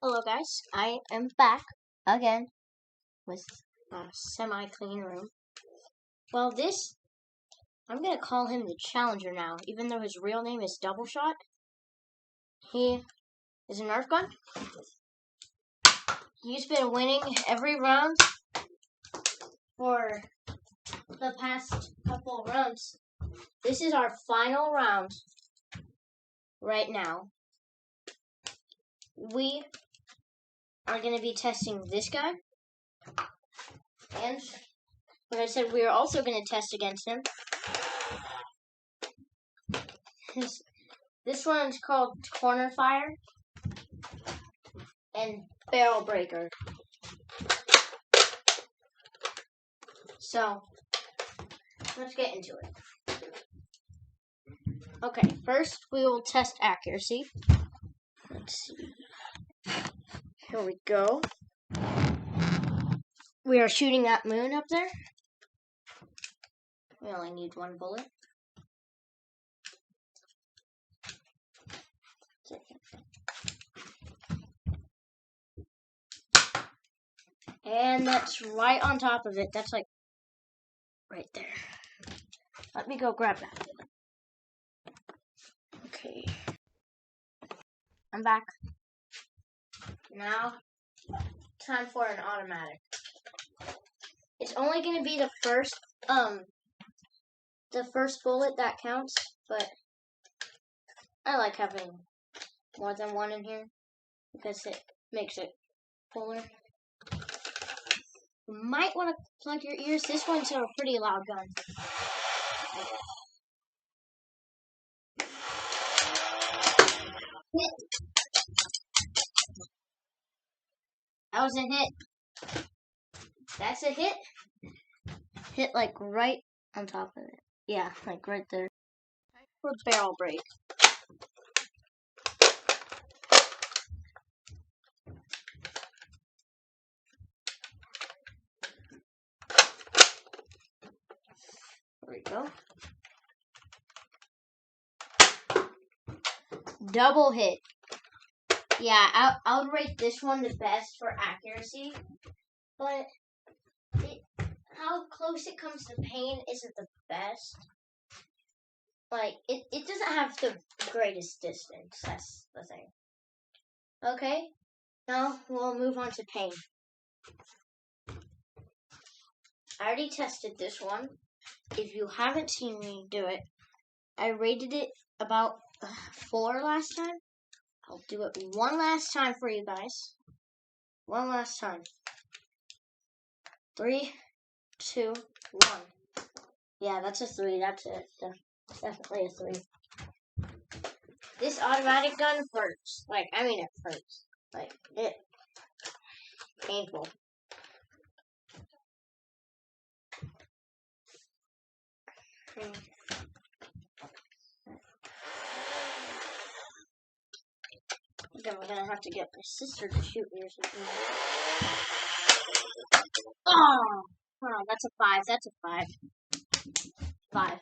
Hello guys, I am back again with a semi-clean room. Well, I'm gonna call him the Challenger now, even though his real name is Double Shot. He is a Nerf gun. He's been winning every round for the past couple of rounds. This is our final round right now. We are going to be testing this guy. And like I said, we are also going to test against him. This one's called Corner Fire and Barrel Breaker. So, let's get into it. Okay, first we will test accuracy. Let's see. Here we go. We are shooting that moon up there. We only need one bullet. And that's right on top of it. That's like right there. Let me go grab that. Okay. I'm back. Now, time for an automatic. It's only going to be the first bullet that counts, but I like having more than one in here because it makes it fuller. You might want to plug your ears. This one's a pretty loud gun. Hit. That was a hit. That's a hit. Hit like right on top of it. Yeah, like right there. Time for barrel break. There we go. Double hit. Yeah, I would rate this one the best for accuracy, but how close it comes to pain isn't the best. Like, it doesn't have the greatest distance, that's the thing. Okay, now we'll move on to pain. I already tested this one. If you haven't seen me do it, I rated it about 4 last time. I'll do it one last time for you guys. One last time. 3, 2, 1. Yeah, that's a 3. That's it. Definitely a 3. This automatic gun hurts. Like, I mean, it hurts. Like, painful. Then we're gonna have to get my sister to shoot me or something. Oh, that's a 5. That's a 5. 5.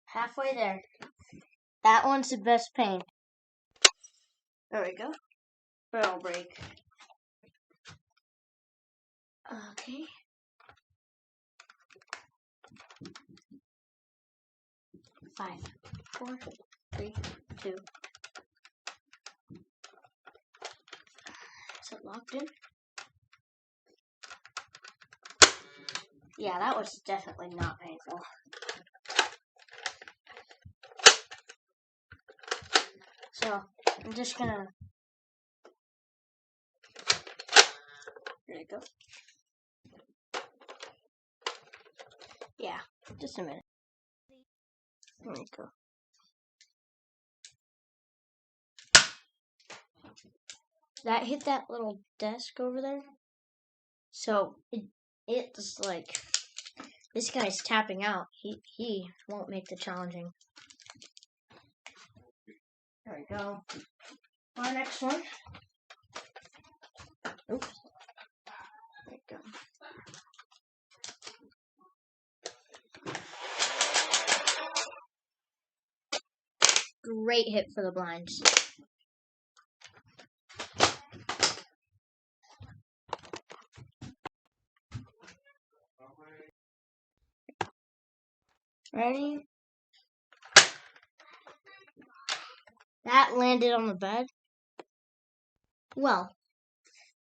Halfway there. That one's the best pain. There we go. Barrel break. Okay. Five, 4, 3, 2. Is it locked in? Yeah, that was definitely not painful. So, I'm just gonna... There you go. Yeah, just a minute. There we go. That hit that little desk over there. So, it's like... This guy's tapping out. He won't make the challenging. There we go. Our next one. Oops. There we go. great hit for the blinds. Ready? That landed on the bed. Well,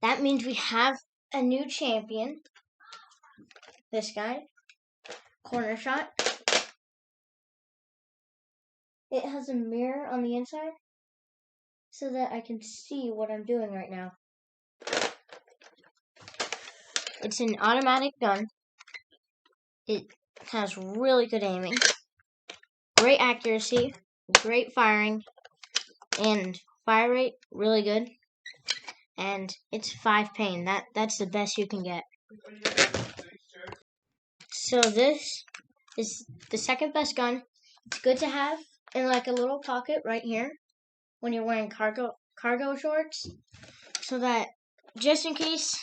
that means we have a new champion. This guy. Corner shot. It has a mirror on the inside so that I can see what I'm doing right now. It's an automatic gun. It has really good aiming, great accuracy, great firing, and fire rate really good. And it's 5 pain. That's the best you can get. So this is the second best gun. It's good to have in like a little pocket right here when you're wearing cargo shorts, so that just in case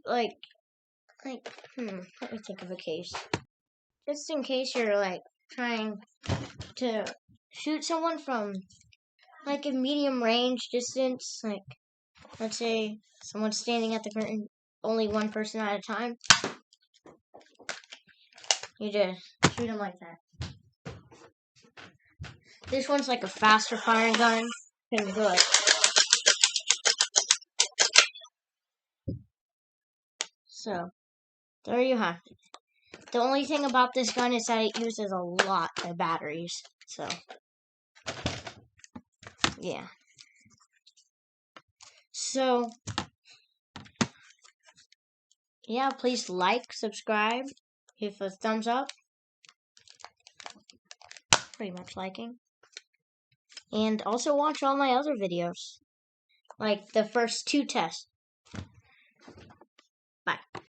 like let me think of a case. Just in case you're like trying to shoot someone from like a medium range distance, like let's say someone's standing at the curtain, only one person at a time. You just shoot them like that. This one's like a faster firing gun. Pretty good. So, there you have it. The only thing about this gun is that it uses a lot of batteries. So, yeah. So, yeah, please like, subscribe, give a thumbs up. Pretty much liking. And also watch all my other videos, like the first 2 tests. Bye.